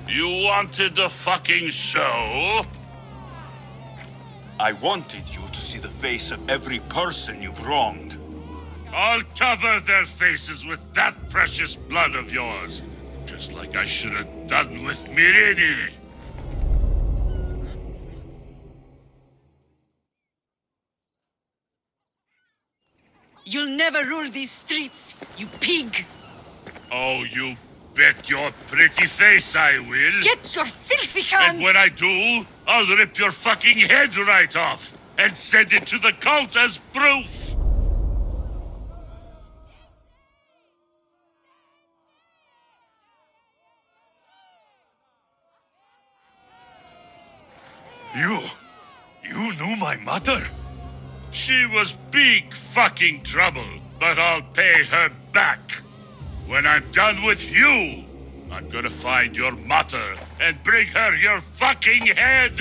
You wanted the fucking show? I wanted you to see the face of every person you've wronged. I'll cover their faces with that precious blood of yours. Just like I should have done with Mirini. You'll never rule these streets, you pig! Oh, you bet your pretty face I will. Get your filthy hands! And when I do, I'll rip your fucking head right off and send it to the cult as proof. You knew my mother? She was big fucking trouble, but I'll pay her back. When I'm done with you, I'm gonna find your mother and bring her your fucking head.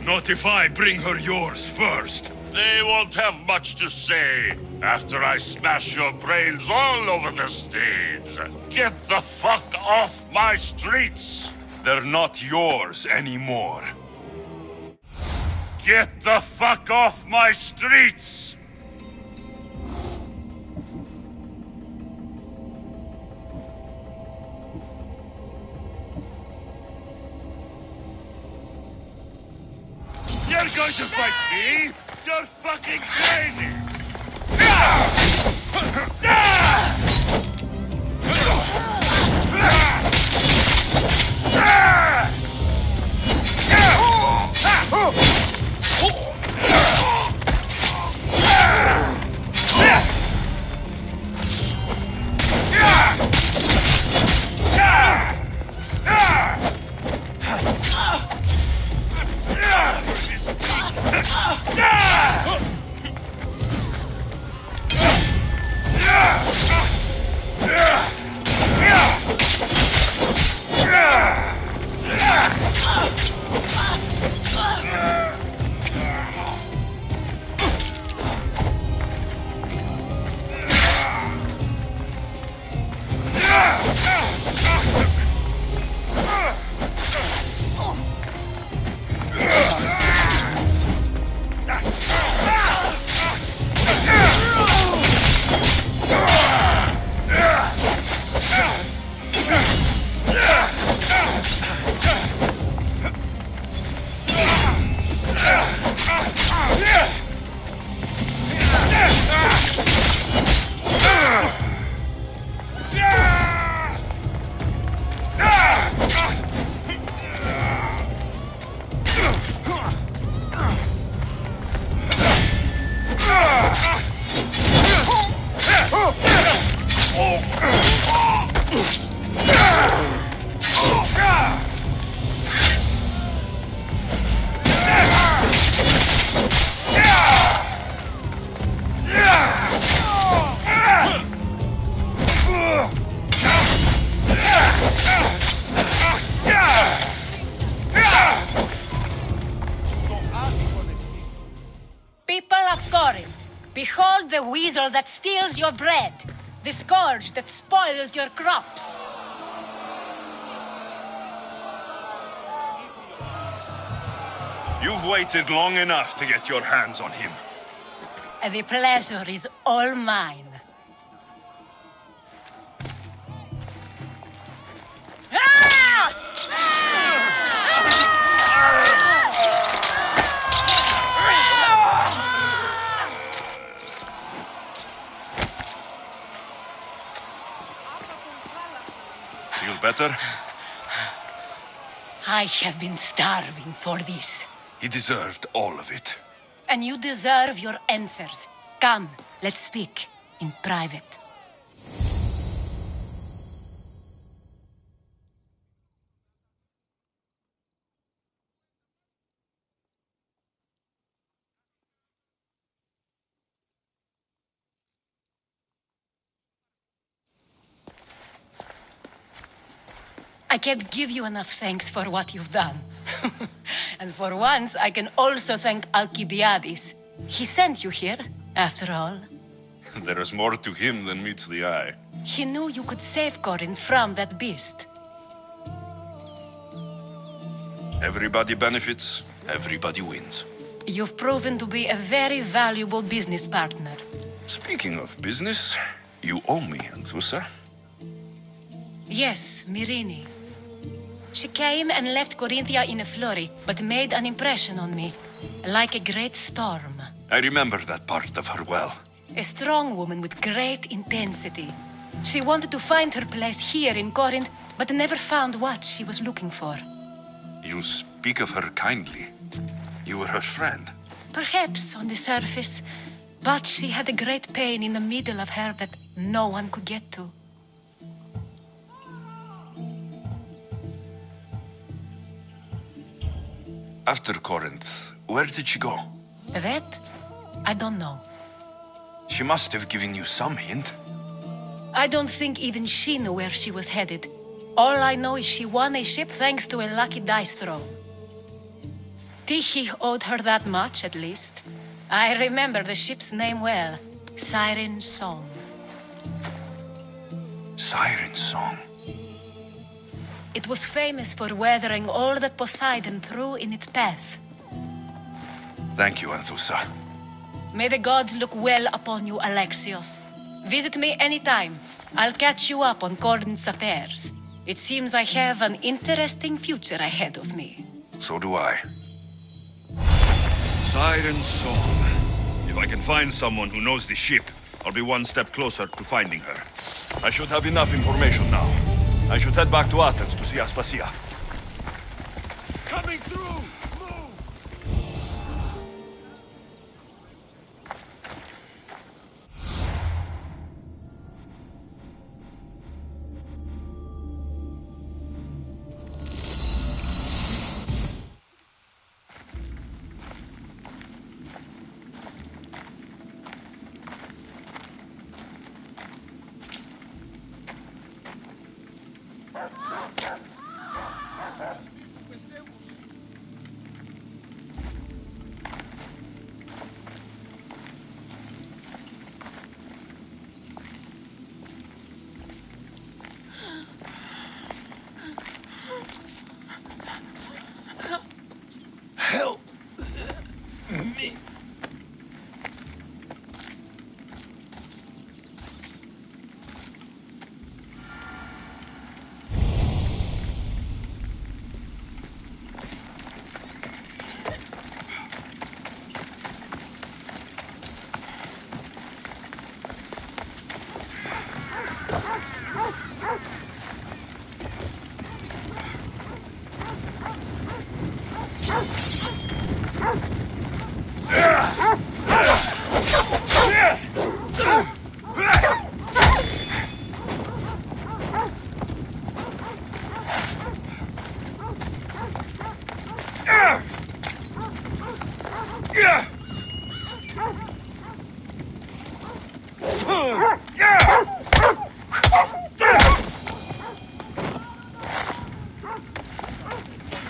Not if I bring her yours first. They won't have much to say after I smash your brains all over the stage. Get the fuck off my streets! They're not yours anymore. Get the fuck off my streets! You're going to fight me? You're fucking crazy! Behold the weasel that steals your bread, the scourge that spoils your crops. You've waited long enough to get your hands on him. The pleasure is all mine. Feel better? I have been starving for this. He deserved all of it. And you deserve your answers. Come, let's speak in private. I can't give you enough thanks for what you've done. And for once, I can also thank Alcibiades. He sent you here, after all. There is more to him than meets the eye. He knew you could save Corinth from that beast. Everybody benefits, everybody wins. You've proven to be a very valuable business partner. Speaking of business, you owe me, Anthusa. Yes, Myrrine. She came and left Corinthia in a flurry, but made an impression on me, like a great storm. I remember that part of her well. A strong woman with great intensity. She wanted to find her place here in Corinth, but never found what she was looking for. You speak of her kindly. You were her friend. Perhaps on the surface, but she had a great pain in the middle of her that no one could get to. After Corinth, where did she go? That? I don't know. She must have given you some hint. I don't think even she knew where she was headed. All I know is she won a ship thanks to a lucky dice throw. Tyche owed her that much, at least. I remember the ship's name well. Siren Song. Siren Song. It was famous for weathering all that Poseidon threw in its path. Thank you, Anthusa. May the gods look well upon you, Alexios. Visit me anytime. I'll catch you up on Corinth's affairs. It seems I have an interesting future ahead of me. So do I. Siren Song. If I can find someone who knows the ship, I'll be one step closer to finding her. I should have enough information now. I should head back to Athens to see Aspasia. Coming through! Move! Help me.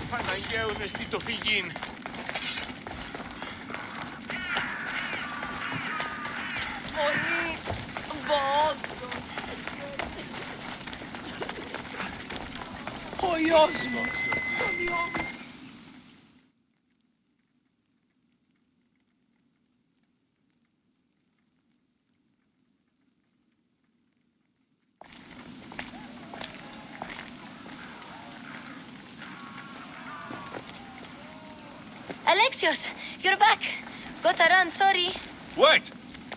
Παναγιάου με στη το φυγήν. Μονή, βόντος. Ο γιος μου. Alexios, you're back. Gotta run, sorry. Wait!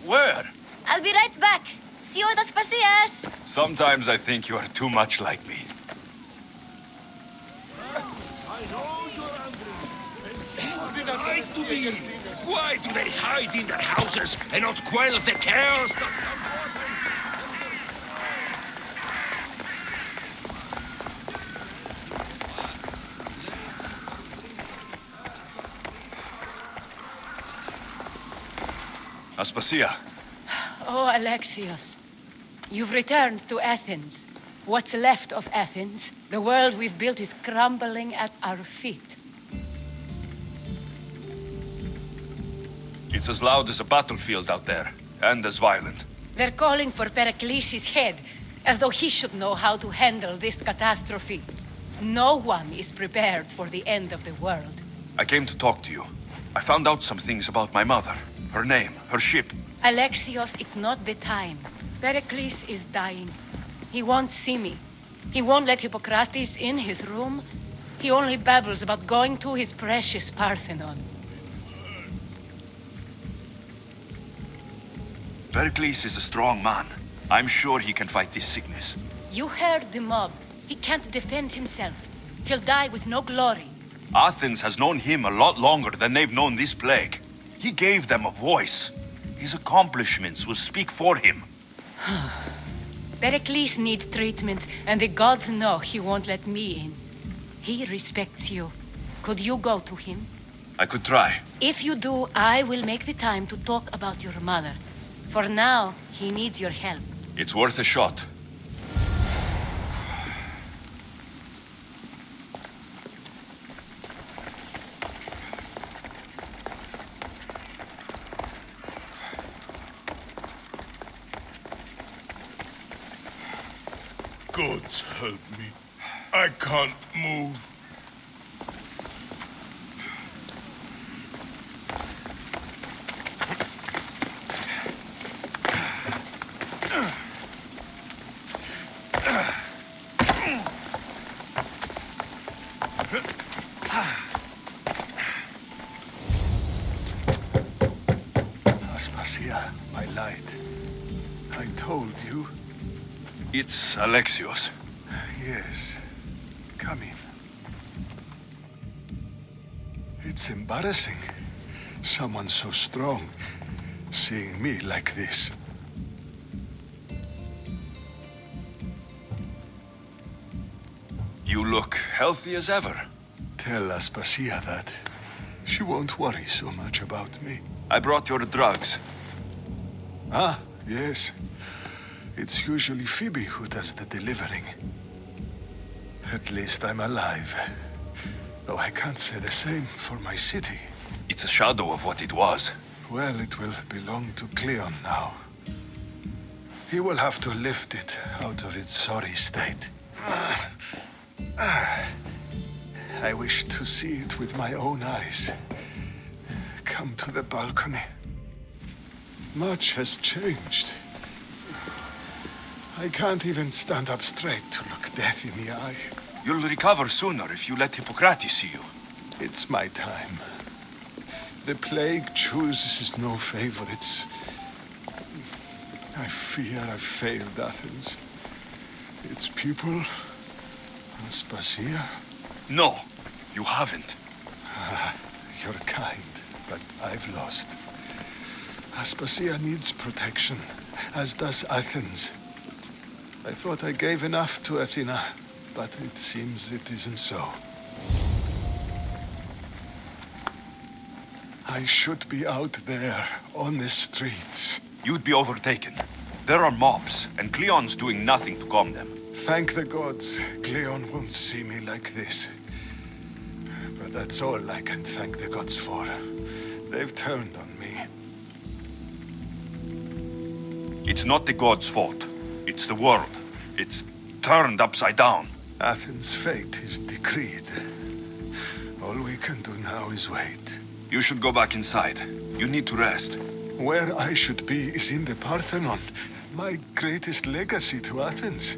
Where? I'll be right back. See you at Aspasias. Sometimes I think you are too much like me. Right to be. Why do they hide in their houses and not quell the chaos that... Aspasia. Oh, Alexios. You've returned to Athens. What's left of Athens, the world we've built is crumbling at our feet. It's as loud as a battlefield out there, and as violent. They're calling for Pericles' head, as though he should know how to handle this catastrophe. No one is prepared for the end of the world. I came to talk to you. I found out some things about my mother. Her name, her ship. Alexios, it's not the time. Pericles is dying. He won't see me. He won't let Hippocrates in his room. He only babbles about going to his precious Parthenon. Pericles is a strong man. I'm sure he can fight this sickness. You heard the mob. He can't defend himself. He'll die with no glory. Athens has known him a lot longer than they've known this plague. He gave them a voice. His accomplishments will speak for him. Pericles needs treatment, and the gods know he won't let me in. He respects you. Could you go to him? I could try. If you do, I will make the time to talk about your mother. For now, he needs your help. It's worth a shot. Gods help me. I can't move. Aspasia, my light. I told you. It's Alexios. Yes. Come in. It's embarrassing. Someone so strong seeing me like this. You look healthy as ever. Tell Aspasia that. She won't worry so much about me. I brought your drugs. Ah, yes. It's usually Phoebe who does the delivering. At least I'm alive. Though I can't say the same for my city. It's a shadow of what it was. Well, it will belong to Cleon now. He will have to lift it out of its sorry state. I wish to see it with my own eyes. Come to the balcony. Much has changed. I can't even stand up straight to look death in the eye. You'll recover sooner if you let Hippocrates see you. It's my time. The plague chooses no favorites. I fear I've failed Athens. Its people, Aspasia. No, you haven't. You're kind, but I've lost. Aspasia needs protection, as does Athens. I thought I gave enough to Athena, but it seems it isn't so. I should be out there, on the streets. You'd be overtaken. There are mobs, and Cleon's doing nothing to calm them. Thank the gods, Cleon won't see me like this. But that's all I can thank the gods for. They've turned on me. It's not the gods' fault. It's the world. It's turned upside down. Athens' fate is decreed. All we can do now is wait. You should go back inside. You need to rest. Where I should be is in the Parthenon, my greatest legacy to Athens.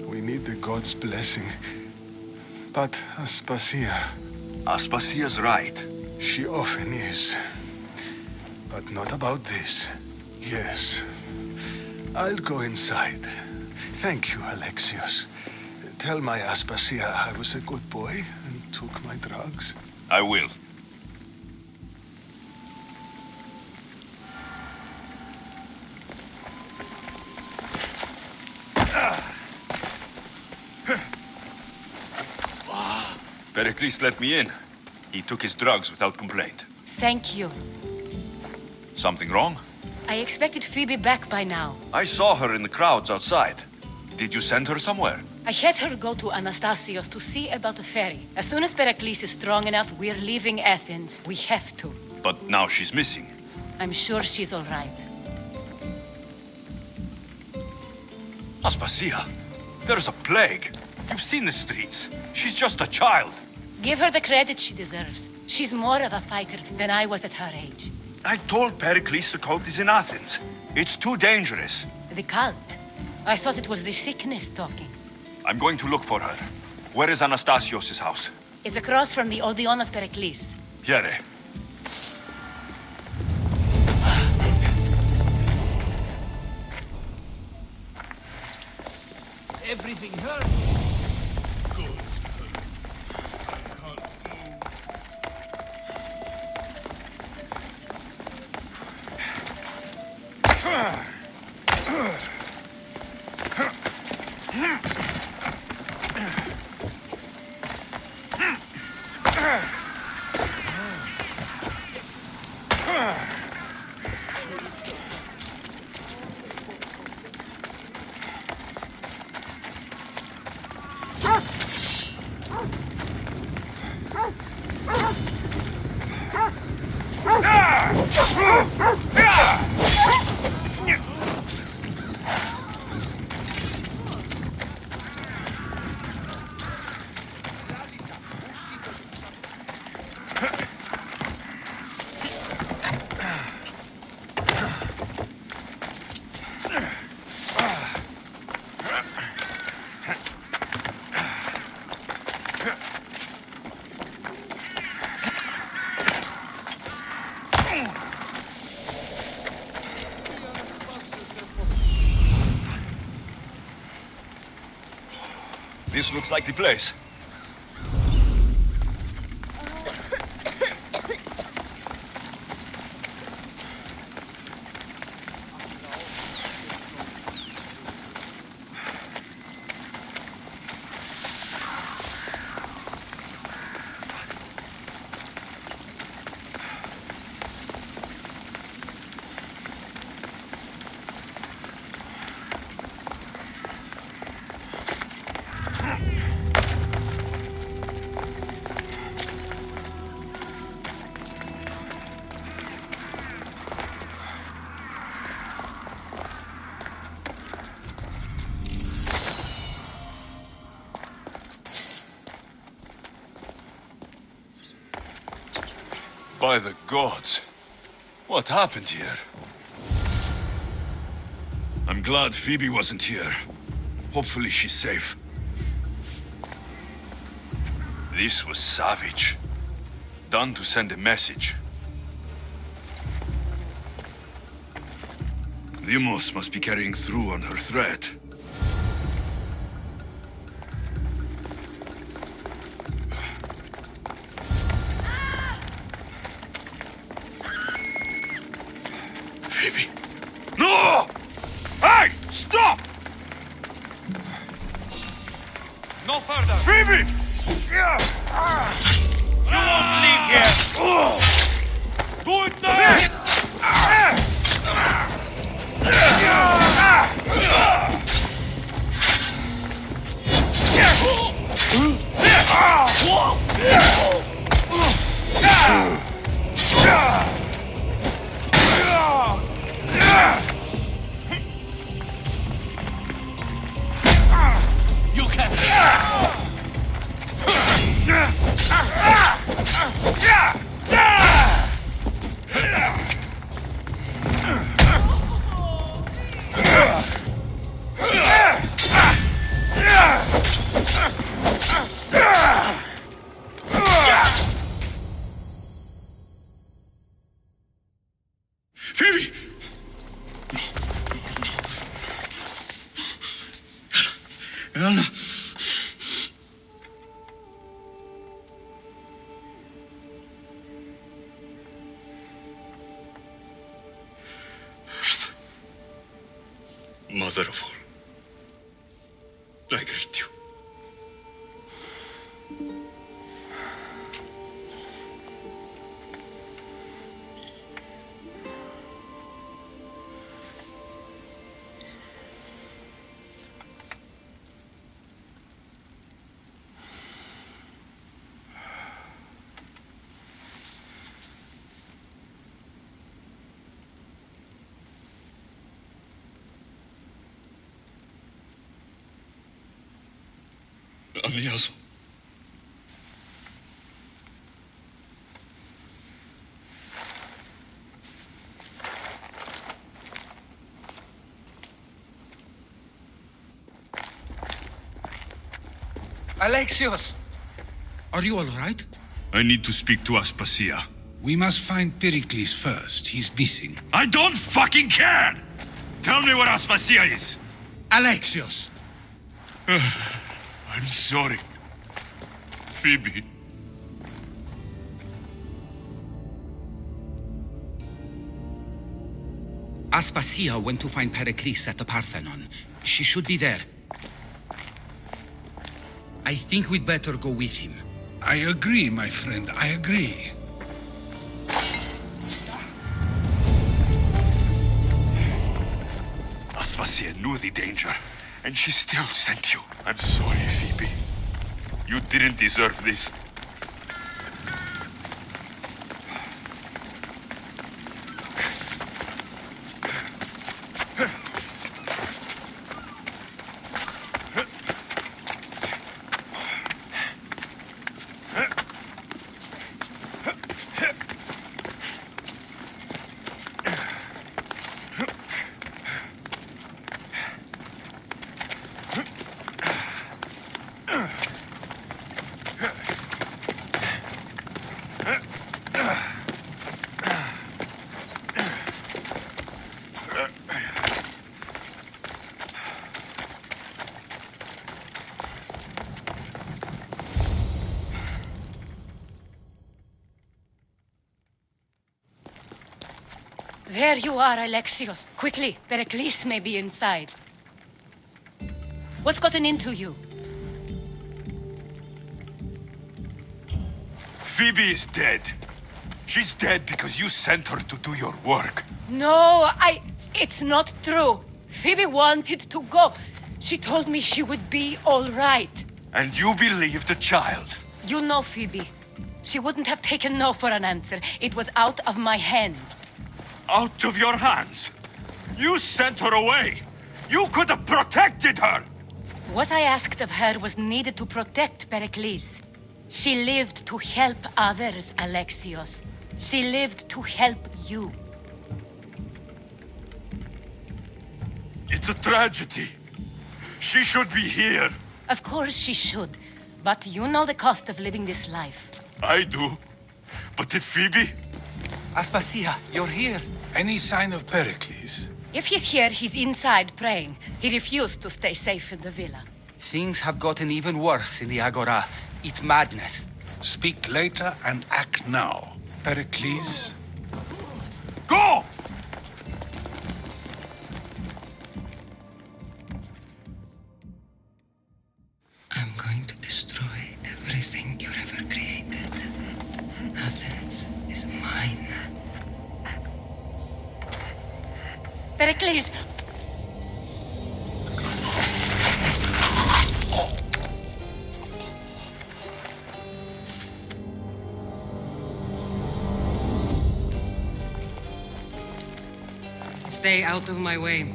We need the gods' blessing. But Aspasia... Aspasia's right. She often is. But not about this. Yes. I'll go inside. Thank you, Alexios. Tell my Aspasia I was a good boy and took my drugs. I will. Pericles let me in. He took his drugs without complaint. Thank you. Something wrong? I expected Phoebe back by now. I saw her in the crowds outside. Did you send her somewhere? I had her go to Anastasios to see about a ferry. As soon as Pericles is strong enough, we're leaving Athens. We have to. But now she's missing. I'm sure she's all right. Aspasia, there's a plague. You've seen the streets. She's just a child. Give her the credit she deserves. She's more of a fighter than I was at her age. I told Pericles the cult is in Athens. It's too dangerous. The cult? I thought it was the sickness talking. I'm going to look for her. Where is Anastasios' house? It's across from the Odeon of Pericles. Here. Everything hurts. Good. I can't This looks like the place. By the gods. What happened here? I'm glad Phoebe wasn't here. Hopefully she's safe. This was savage. Done to send a message. Deimos must be carrying through on her threat. Phoebe. No! Hey! Stop! No further! Phoebe! You won't leave here! Do it now! You can't. Phoebe! Anna. Mother of all, I greet you. Aeneas. Alexios! Are you all right? I need to speak to Aspasia. We must find Pericles first. He's missing. I don't fucking care! Tell me where Aspasia is! Alexios! I'm sorry. Phoebe. Aspasia went to find Pericles at the Parthenon. She should be there. I think we'd better go with him. I agree, my friend. I agree. Aspasia knew the danger, and she still sent you. I'm sorry, Phoebe. You didn't deserve this. There you are, Alexios. Quickly, Pericles may be inside. What's gotten into you? Phoebe is dead. She's dead because you sent her to do your work. No, it's not true. Phoebe wanted to go. She told me she would be all right. And you believed the child. You know Phoebe. She wouldn't have taken no for an answer. It was out of my hands. Out of your hands? You sent her away. You could have protected her. What I asked of her was needed to protect Pericles. She lived to help others, Alexios. She lived to help you. It's a tragedy. She should be here. Of course she should. But you know the cost of living this life. I do. But did Phoebe? Aspasia, you're here. Any sign of Pericles? If he's here, he's inside praying. He refused to stay safe in the villa. Things have gotten even worse in the Agora. It's madness. Speak later and act now. Pericles? Go! I'm going to destroy everything you've ever created. Athens is mine. Pericles! Stay out of my way.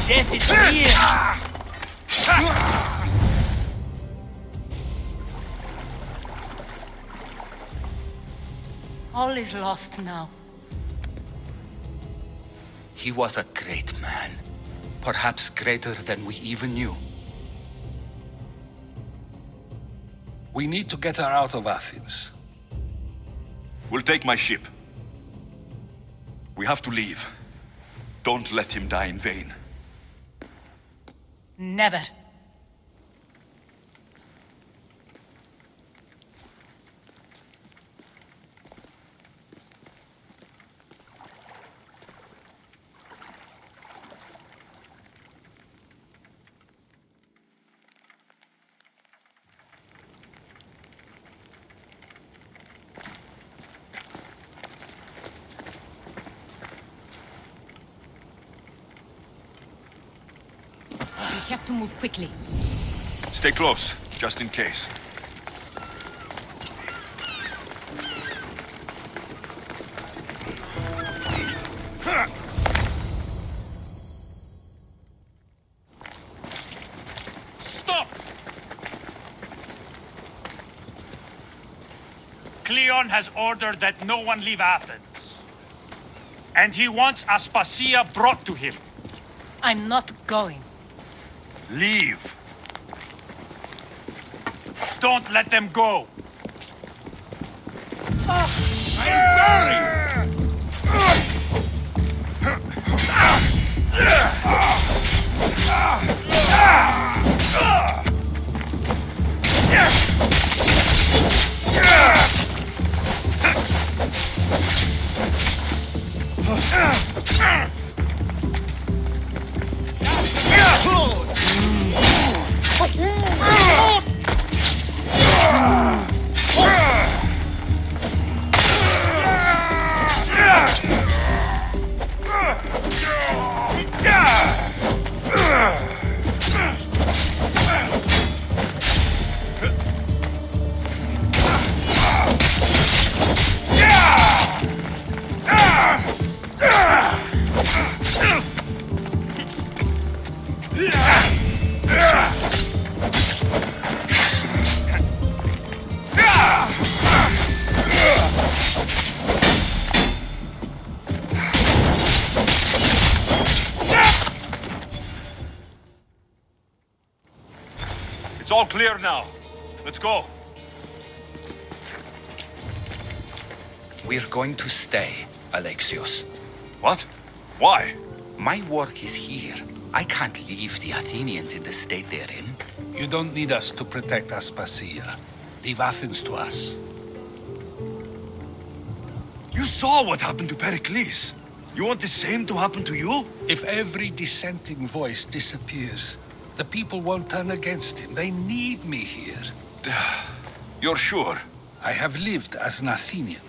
Death is here! All is lost now. He was a great man. Perhaps greater than we even knew. We need to get her out of Athens. We'll take my ship. We have to leave. Don't let him die in vain. Never. We have to move quickly. Stay close, just in case. Dion has ordered that no one leave Athens. And he wants Aspasia brought to him. I'm not going. Leave. Don't let them go. It's all clear now. Let's go. We're going to stay, Alexios. What? Why? My work is here. I can't leave the Athenians in the state they're in. You don't need us to protect Aspasia. Leave Athens to us. You saw what happened to Pericles. You want the same to happen to you? If every dissenting voice disappears, the people won't turn against him. They need me here. You're sure? I have lived as an Athenian,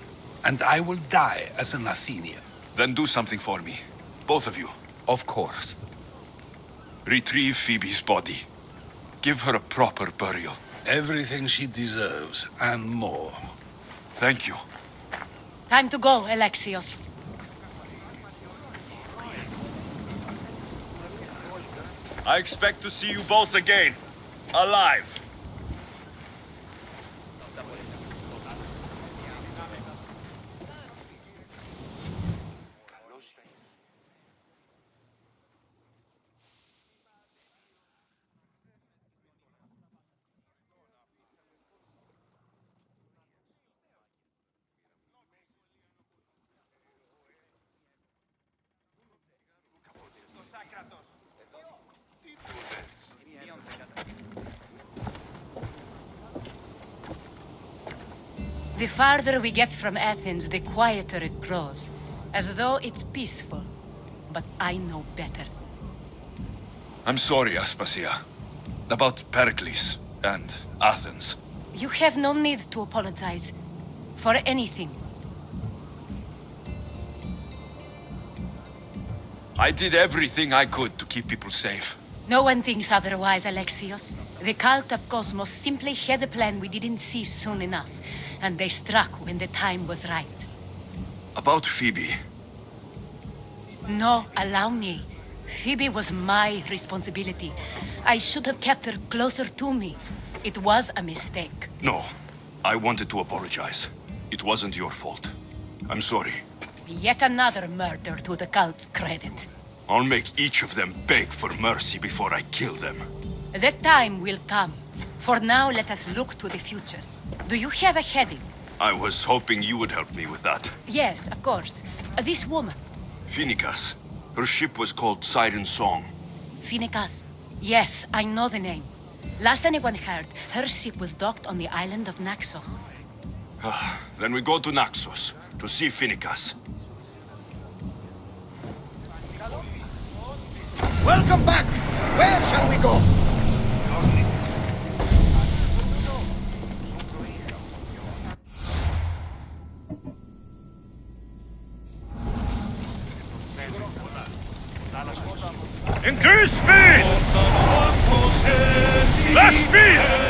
and I will die as an Athenian. Then do something for me. Both of you. Of course. Retrieve Phoebe's body. Give her a proper burial. Everything she deserves, and more. Thank you. Time to go, Alexios. I expect to see you both again. Alive. The farther we get from Athens, the quieter it grows. As though it's peaceful. But I know better. I'm sorry, Aspasia. About Pericles and Athens. You have no need to apologize. For anything. I did everything I could to keep people safe. No one thinks otherwise, Alexios. The cult of Cosmos simply had a plan we didn't see soon enough. And they struck when the time was right. About Phoebe. No, allow me. Phoebe was my responsibility. I should have kept her closer to me. It was a mistake. No. I wanted to apologize. It wasn't your fault. I'm sorry. Yet another murder to the cult's credit. I'll make each of them beg for mercy before I kill them. That time will come. For now, let us look to the future. Do you have a heading? I was hoping you would help me with that. Yes, of course. This woman. Phoenicas. Her ship was called Siren Song. Phoenicas. Yes, I know the name. Last anyone heard, her ship was docked on the island of Naxos. Then we go to Naxos to see Phoenicas. Welcome back! Where shall we go? Increase speed! Less speed!